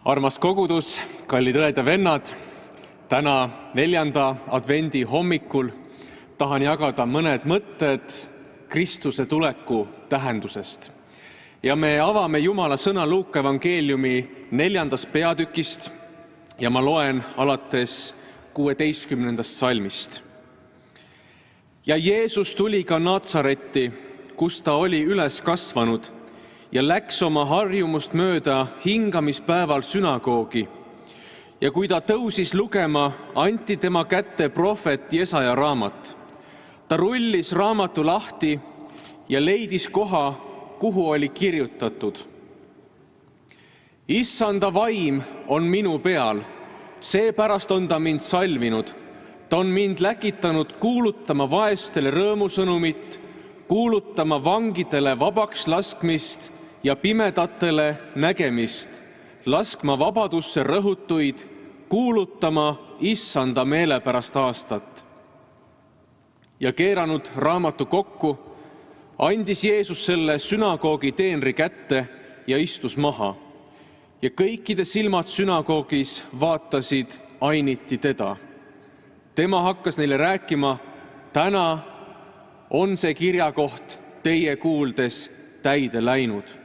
Armas kogudus, kallid õed ja vennad, täna 4. advendi hommikul tahan jagada mõned mõtted Kristuse tuleku tähendusest. Ja me avame Jumala sõna Luuka evangeeliumi 4. peatükist ja ma loen alates 16. salmist. Ja Jeesus tuli ka Natsaretti, kus ta oli üles kasvanud, ja läks oma harjumust mööda hingamispäeval sünagoogi. Ja kui ta tõusis lugema, anti tema kätte prohvet Jesaja raamat. Ta rullis raamatu lahti ja leidis koha, kuhu oli kirjutatud. Issanda vaim on minu peal, seepärast on ta mind salvinud. Ta on mind läkitanud kuulutama vaestele rõõmusõnumit, kuulutama vangidele vabaks laskmist ja pimedatele nägemist, laskma vabadusse rõhutuid, kuulutama Issanda meelepärast aastat. Ja keeranud raamatu kokku, andis Jeesus selle sünagoogi teenri kätte ja istus maha. Ja kõikide silmad sünagoogis vaatasid ainiti teda. Tema hakkas neile rääkima, täna on see kirjakoht teie kuuldes täide läinud.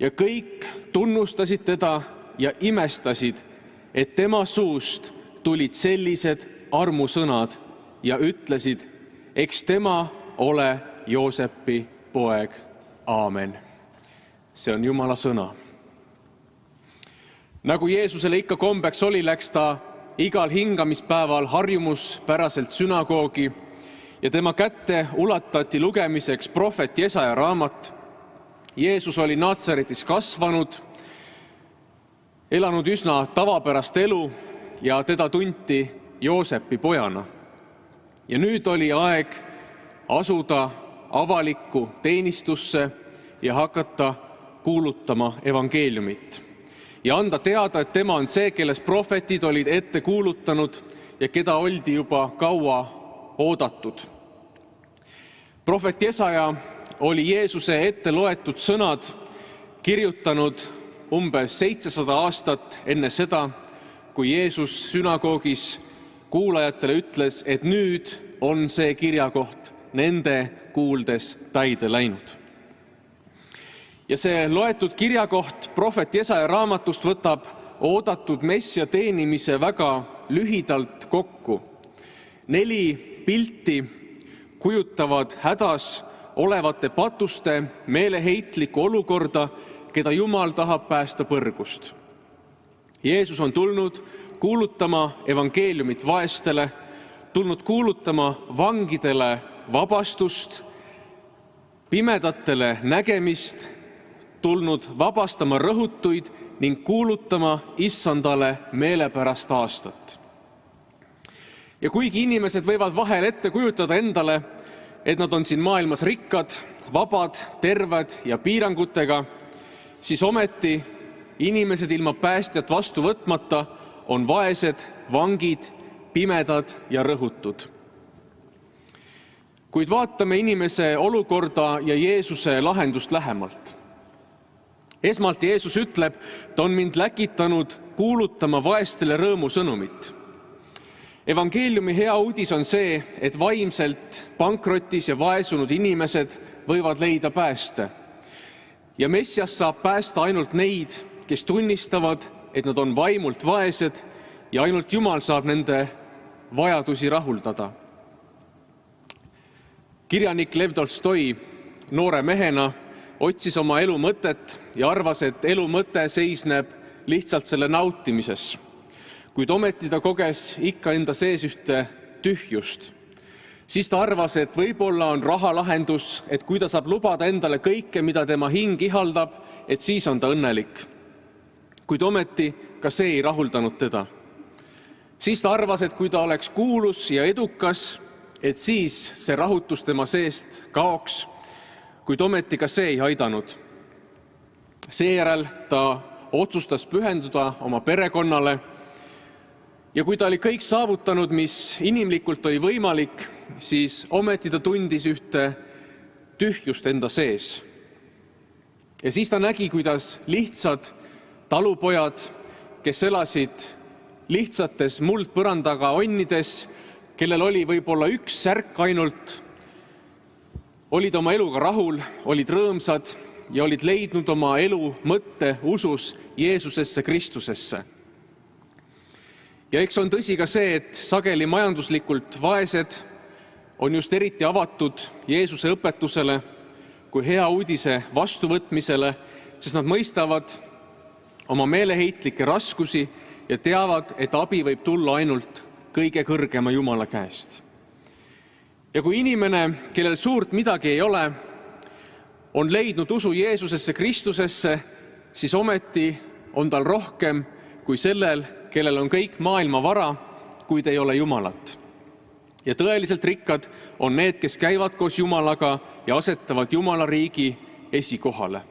Ja kõik tunnustasid teda ja imestasid, et tema suust tulid sellised armusõnad ja ütlesid, eks tema ole Joosepi poeg. Aamen. See on Jumala sõna. Nagu Jeesusele ikka kombeks oli, läks ta igal hingamispäeval harjumuspäraselt sünagoogi ja tema kätte ulatati lugemiseks prohvet Jesaja raamat. Jeesus oli Natsaretis kasvanud, elanud üsna tavapärast elu ja teda tunti Joosepi pojana. Ja nüüd oli aeg asuda avalikku teenistusse ja hakata kuulutama evangeeliumit. Ja anda teada, et tema on see, kelles prohvetid olid ette kuulutanud ja keda oldi juba kaua oodatud. Prohvet Jesaja oli Jeesuse ette loetud sõnad kirjutanud umbes 700 aastat enne seda, kui Jeesus sünagoogis kuulajatele ütles, et nüüd on see kirjakoht nende kuuldes täide läinud. Ja see loetud kirjakoht prohvet Jesaja raamatust võtab oodatud messia teenimise väga lühidalt kokku. 4 pilti kujutavad hädas olevate patuste meeleheitlikku olukorda, keda Jumal tahab päästa põrgust. Jeesus on tulnud kuulutama evangeeliumit vaestele, tulnud kuulutama vangidele vabastust, pimedatele nägemist, tulnud vabastama rõhutuid ning kuulutama Issandale meelepärast aastat. Ja kuigi inimesed võivad vahel ette kujutada endale, et nad on siin maailmas rikkad, vabad, terved ja piirangutega, siis ometi inimesed ilma päästjat vastu võtmata on vaesed, vangid, pimedad ja rõhutud. Kuid vaatame inimese olukorda ja Jeesuse lahendust lähemalt. Esmalt Jeesus ütleb, ta on mind läkitanud kuulutama vaestele rõõmusõnumit. Evangeeliumi hea uudis on see, et vaimselt pankrotis ja vaesunud inimesed võivad leida pääste. Ja Messias saab päästa ainult neid, kes tunnistavad, et nad on vaimult vaesed ja ainult Jumal saab nende vajadusi rahuldada. Kirjanik Lev Tolstoi noore mehena otsis oma elu mõtet ja arvas, et elu mõte seisneb lihtsalt selle nautimises. Kuid ometi ta koges ikka enda sees ühte tühjust. Siis ta arvas, et võib-olla on raha lahendus, et kui ta saab lubada endale kõike, mida tema hing ihaldab, et siis on ta õnnelik. Kuid ometi ka see ei rahuldanud teda. Siis ta arvas, et kui ta oleks kuulus ja edukas, et siis see rahutus tema seest kaoks, kuid ometi ka see ei aidanud. Seejärel ta otsustas pühenduda oma perekonnale. Ja kui ta oli kõik saavutanud, mis inimlikult oli võimalik, siis ometi ta tundis ühte tühjust enda sees. Ja siis ta nägi, kuidas lihtsad talupojad, kes elasid lihtsates muldpõrandaga onnides, kellel oli võib-olla üks särk ainult, olid oma eluga rahul, olid rõõmsad ja olid leidnud oma elu mõtte usus Jeesusesse Kristusesse. Ja eks on tõsi ka see, et sageli majanduslikult vaesed on just eriti avatud Jeesuse õpetusele kui hea uudise vastuvõtmisele, sest nad mõistavad oma meeleheitlikke raskusi ja teavad, et abi võib tulla ainult kõige kõrgema Jumala käest. Ja kui inimene, kellel suurt midagi ei ole, on leidnud usu Jeesusesse Kristusesse, siis ometi on tal rohkem kui sellel, kellel on kõik maailma vara, kuid ei ole Jumalat. Ja tõeliselt rikkad on need, kes käivad koos Jumalaga ja asetavad Jumala riigi esikohale.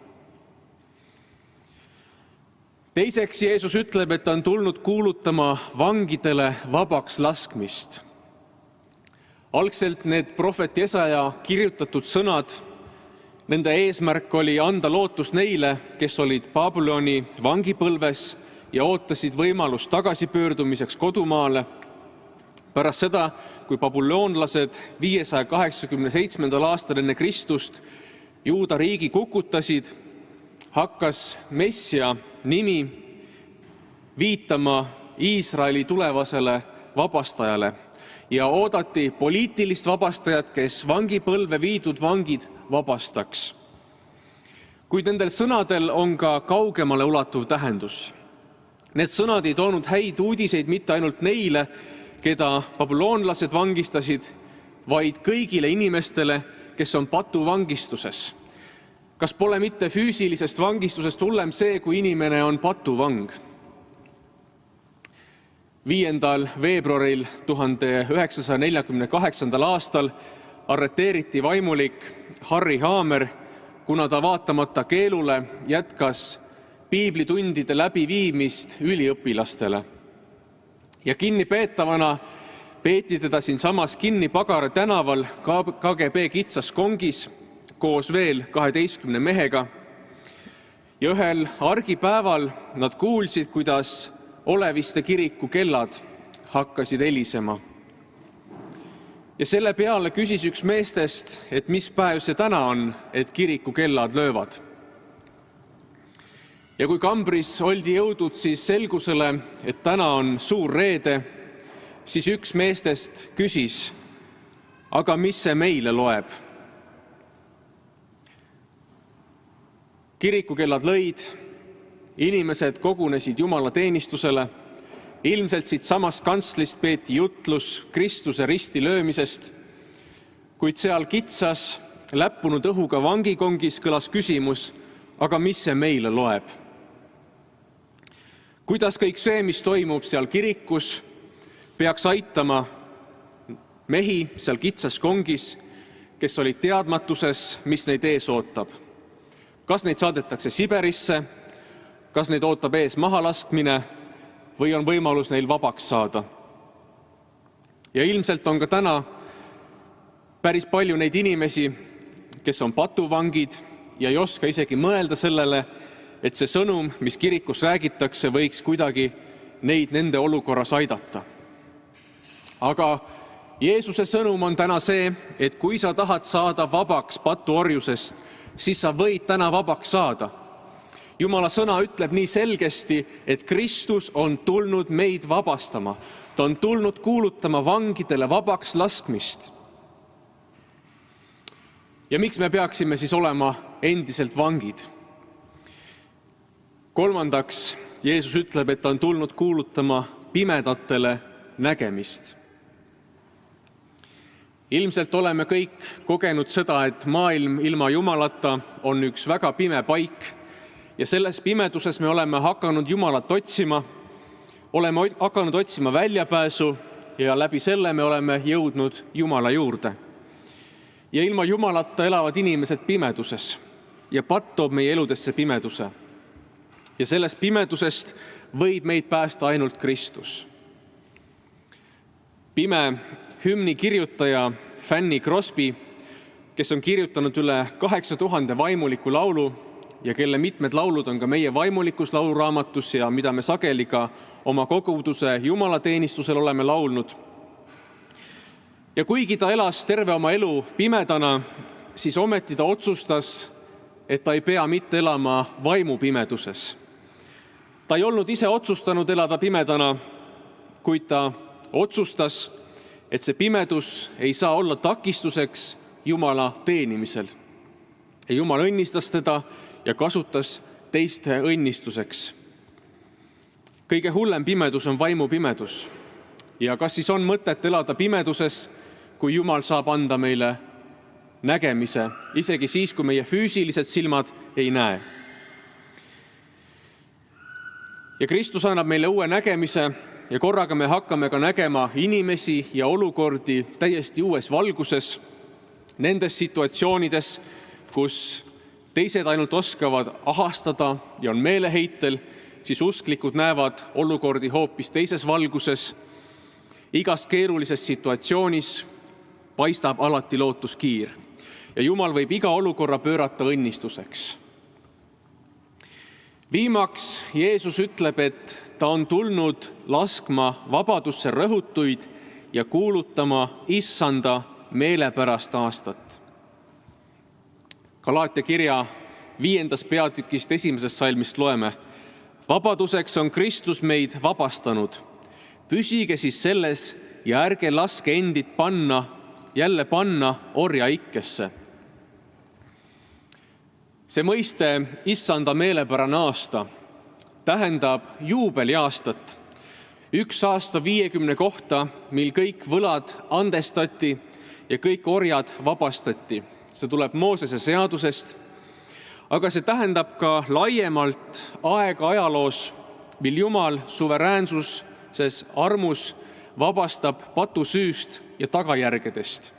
Teiseks Jeesus ütleb, et ta on tulnud kuulutama vangidele vabaks laskmist. Algselt need prohvet Jesaja kirjutatud sõnad, nende eesmärk oli anda lootust neile, kes olid Babyloni vangipõlves ja ootasid võimalust tagasipöördumiseks kodumaale. Pärast seda, kui babüloonlased 587. aastal enne Kristust Juuda riigi kukutasid, hakkas Messia nimi viitama Iisraeli tulevasele vabastajale ja oodati poliitilist vabastajat, kes vangipõlve viidud vangid vabastaks. Kuid nendel sõnadel on ka kaugemale ulatuv tähendus. Need sõnad ei toonud häid uudiseid mitte ainult neile, keda babüloonlased vangistasid, vaid kõigile inimestele, kes on patuvangistuses. Kas pole mitte füüsilisest vangistusest hullem see, kui inimene on patuvang? 5. veebruaril 1948. aastal arreteeriti vaimulik Harry Haamer, kuna ta vaatamata keelule jätkas piiblitundide läbiviimist üliõpilastele. Ja kinnipeetavana peeti teda siinsamas Kinni-Pagara tänaval KGB kitsas kongis koos veel 12 mehega. Ja ühel argipäeval nad kuulsid, kuidas Oleviste kiriku kellad hakkasid helisema. Ja selle peale küsis üks meestest, et mis päev see täna on, et kiriku kellad löövad. Ja kui kambris oldi jõudnud siis selgusele, et täna on suur reede, siis üks meestest küsis, aga mis see meile loeb? Kirikukellad lõid, inimesed kogunesid Jumala teenistusele, ilmselt siit samast kantslist peeti jutlus Kristuse risti löömisest, kuid seal kitsas läppunud õhuga vangikongis kõlas küsimus, aga mis see meile loeb? Kuidas kõik see, mis toimub seal kirikus, peaks aitama mehi seal kitsas kongis, kes olid teadmatuses, mis neid ees ootab? Kas neid saadetakse Siberisse? Kas neid ootab ees mahalaskmine või on võimalus neil vabaks saada? Ja ilmselt on ka täna päris palju neid inimesi, kes on patuvangid ja ei oska isegi mõelda sellele, et see sõnum, mis kirikus räägitakse, võiks kuidagi neid nende olukorras aidata. Aga Jeesuse sõnum on täna see, et kui sa tahad saada vabaks patuorjusest, siis sa võid täna vabaks saada. Jumala sõna ütleb nii selgesti, et Kristus on tulnud meid vabastama. Ta on tulnud kuulutama vangidele vabaks laskmist. Ja miks me peaksime siis olema endiselt vangid? Kolmandaks, Jeesus ütleb, et ta on tulnud kuulutama pimedatele nägemist. Ilmselt oleme kõik kogenud seda, et maailm ilma Jumalata on üks väga pime paik ja selles pimeduses me oleme hakanud Jumalat otsima, oleme hakanud otsima väljapääsu ja läbi selle me oleme jõudnud Jumala juurde. Ja ilma Jumalata elavad inimesed pimeduses ja patt toob meie eludesse pimeduse. Ja sellest pimedusest võib meid päästa ainult Kristus. Pime hümni kirjutaja Fanny Crosby, kes on kirjutanud üle 8000 vaimuliku laulu, ja kelle mitmed laulud on ka meie vaimulikus lauluraamatus ja mida me sageli ka oma koguduse jumalateenistusel oleme laulnud. Ja kuigi ta elas terve oma elu pimedana, siis ometi ta otsustas, et ta ei pea mitte elama vaimupimeduses. Ta ei olnud ise otsustanud elada pimedana, kuid ta otsustas, et see pimedus ei saa olla takistuseks Jumala teenimisel. Ja Jumal õnnistas teda ja kasutas teiste õnnistuseks. Kõige hullem pimedus on vaimupimedus. Ja kas siis on mõtet elada pimeduses, kui Jumal saab anda meile nägemise, isegi siis, kui meie füüsilised silmad ei näe. Ja Kristus annab meile uue nägemise ja korraga me hakkame ka nägema inimesi ja olukordi täiesti uues valguses, nendes situatsioonides, kus teised ainult oskavad ahastada ja on meeleheitel, siis usklikud näevad olukordi hoopis teises valguses. Igas keerulises situatsioonis paistab alati lootuskiir ja Jumal võib iga olukorra pöörata õnnistuseks. Viimaks Jeesus ütleb, et ta on tulnud laskma vabadusse rõhutuid ja kuulutama issanda meelepärast aastat. Galaatia kirja 5. peatükist 1. salmist loeme: vabaduseks on Kristus meid vabastanud. Püsige siis selles ja ärge laske endid jälle panna orjaikkesse. See mõiste issanda meelepärane aasta tähendab juubeliaastat. 1 aasta 50 kohta, mil kõik võlad andestati ja kõik orjad vabastati. See tuleb Moosese seadusest, aga see tähendab ka laiemalt aega ajaloos, mil Jumal suveräänsuses armus vabastab patusüüst ja tagajärgedest.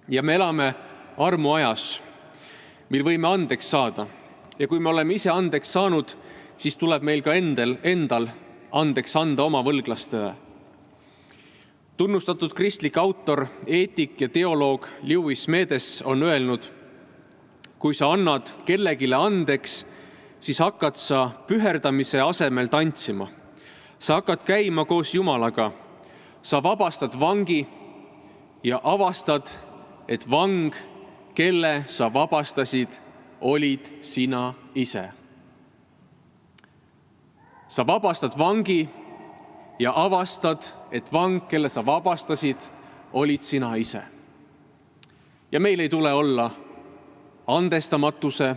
Ja me elame armuajas, mil võime andeks saada. Ja kui me oleme ise andeks saanud, siis tuleb meil ka endal andeks anda oma võlglastele. Tunnustatud kristlik autor, eetik ja teoloog Lewis Medes on öelnud: kui sa annad kellegile andeks, siis hakkad sa püherdamise asemel tantsima. Sa hakkad käima koos Jumalaga. Sa vabastad vangi ja avastad, et vang, kelle sa vabastasid, olid sina ise. Sa vabastad vangi ja avastad, et vang, kelle sa vabastasid, olid sina ise. Ja meil ei tule olla andestamatuse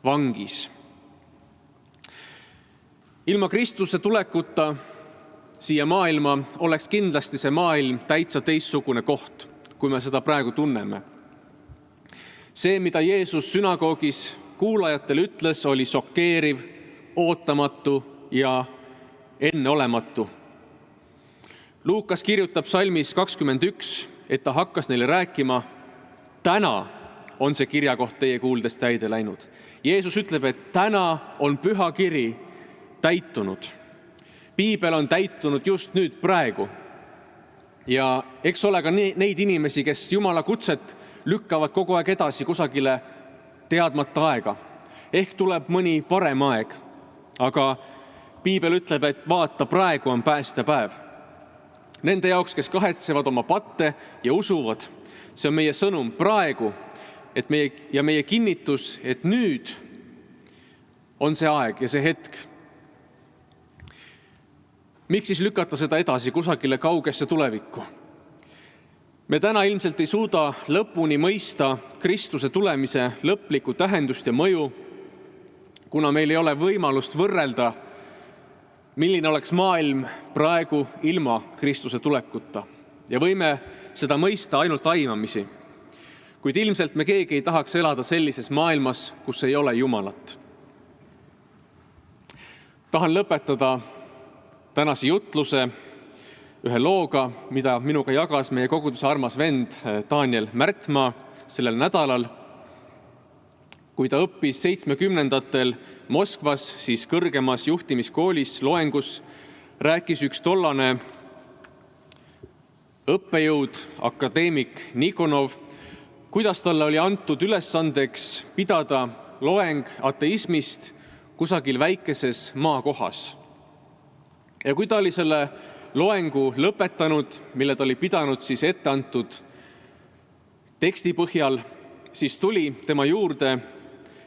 vangis. Ilma Kristuse tulekuta siia maailma oleks kindlasti see maailm täitsa teistsugune koht, kui me seda praegu tunneme. See, mida Jeesus sünagoogis kuulajatele ütles, oli šokeeriv, ootamatu ja enneolematu. Luukas kirjutab salmis 21, et ta hakkas neile rääkima: täna on see kirjakoht teie kuuldes täide läinud. Jeesus ütleb, et täna on püha kiri täitunud. Piibel on täitunud just nüüd praegu. Ja eks ole ka neid inimesi, kes Jumala kutset lükkavad kogu aeg edasi kusagile teadmata aega. Ehk tuleb mõni parem aeg, aga Piibel ütleb, et vaata, praegu on päästepäev. Nende jaoks, kes kahetsevad oma patte ja usuvad, see on meie sõnum praegu, ja meie kinnitus, et nüüd on see aeg ja see hetk. Miks siis lükata seda edasi kusagile kaugesse tulevikku? Me täna ilmselt ei suuda lõpuni mõista Kristuse tulemise lõplikku tähendust ja mõju, kuna meil ei ole võimalust võrrelda, milline oleks maailm praegu ilma Kristuse tulekuta. Ja võime seda mõista ainult aimamisi. Kuid ilmselt me keegi ei tahaks elada sellises maailmas, kus ei ole Jumalat. Tahan lõpetada tänase jutluse ühe looga, mida minuga jagas meie koguduse armas vend Daniel Märtmaa sellel nädalal. Kui ta õppis 70-ndatel Moskvas, siis kõrgemas juhtimiskoolis loengus rääkis üks tollane õppejõud, akadeemik Nikonov, kuidas talle oli antud ülesandeks pidada loeng ateismist kusagil väikeses maakohas. Ja kui ta oli selle loengu lõpetanud, mille ta oli pidanud siis ette antud teksti põhjal, siis tuli tema juurde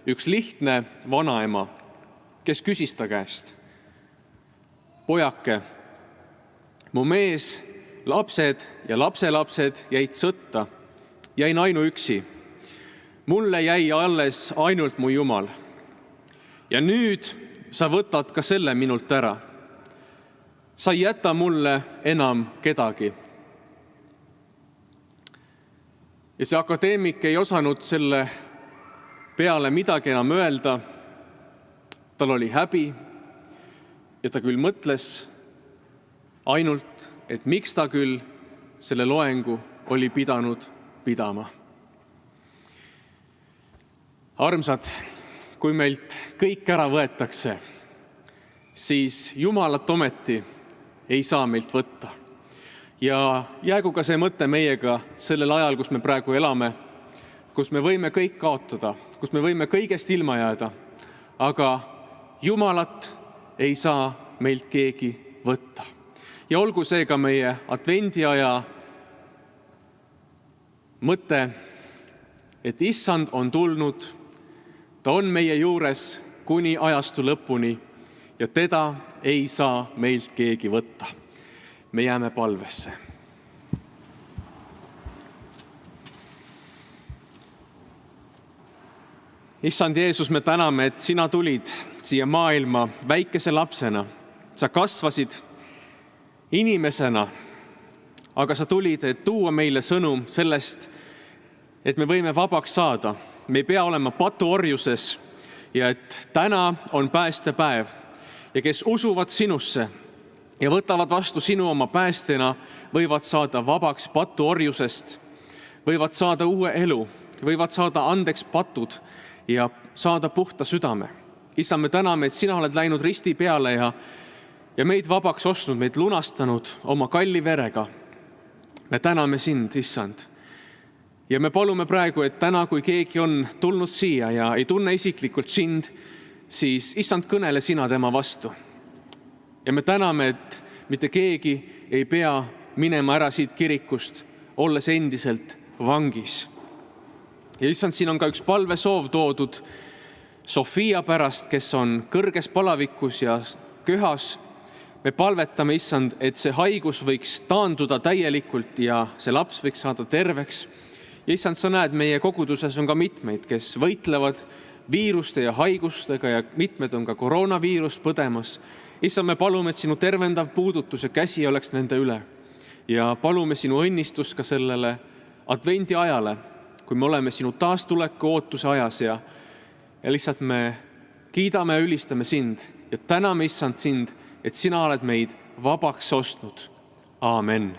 üks lihtne vanaema, kes küsis ta käest: pojake, mu mees, lapsed ja lapselapsed jäid sõtta, jäin ainuüksi. Mulle jäi alles ainult mu Jumal. Ja nüüd sa võtad ka selle minult ära. Sa ei jäta mulle enam kedagi. Ja see akadeemik ei osanud selle peale midagi enam öelda. Tal oli häbi ja ta küll mõtles ainult, et miks ta küll selle loengu oli pidanud pidama. Armsad, kui meilt kõik ära võetakse, siis Jumalat ometi ei saa meilt võtta. Ja jäägu ka see mõte meiega sellel ajal, kus me praegu elame, kus me võime kõik kaotada, kus me võime kõigest ilma jääda, aga Jumalat ei saa meilt keegi võtta. Ja olgu see ka meie advendiaja mõte, et Issand on tulnud, ta on meie juures kuni ajastu lõpuni ja teda ei saa meilt keegi võtta. Me jääme palvesse. Issand Jeesus, me täname, et sina tulid siia maailma väikese lapsena. Sa kasvasid inimesena, aga sa tulid, et tuua meile sõnum sellest, et me võime vabaks saada. Me ei pea olema patuorjuses ja et täna on päästepäev ja kes usuvad sinusse ja võtavad vastu sinu oma päästjana, võivad saada vabaks patuorjusest, võivad saada uue elu, võivad saada andeks patud ja saada puhta südame. Issand, me täname, et sina oled läinud risti peale ja meid vabaks ostnud, meid lunastanud oma kalli verega. Me täname sind, Issand. Ja me palume praegu, et täna, kui keegi on tulnud siia ja ei tunne isiklikult sind, siis Issand, kõnele sina tema vastu. Ja me täname, et mitte keegi ei pea minema ära siit kirikust, olles endiselt vangis. Ja Issand, siin on ka üks palvesoov toodud Sofia pärast, kes on kõrges palavikus ja köhas. Me palvetame, Issand, et see haigus võiks taanduda täielikult ja see laps võiks saada terveks. Ja Issand, sa näed, meie koguduses on ka mitmeid, kes võitlevad viiruste ja haigustega ja mitmed on ka koroonaviirust põdemas. Issand, me palume, et sinu tervendav puudutus ja käsi oleks nende üle. Ja palume sinu õnnistust ka sellele advendi ajale, kui me oleme sinu taastuleku ootuse ajas ja lihtsalt me kiidame ja ülistame sind ja täname, Issand, sind, et sina oled meid vabaks ostnud. Aamen.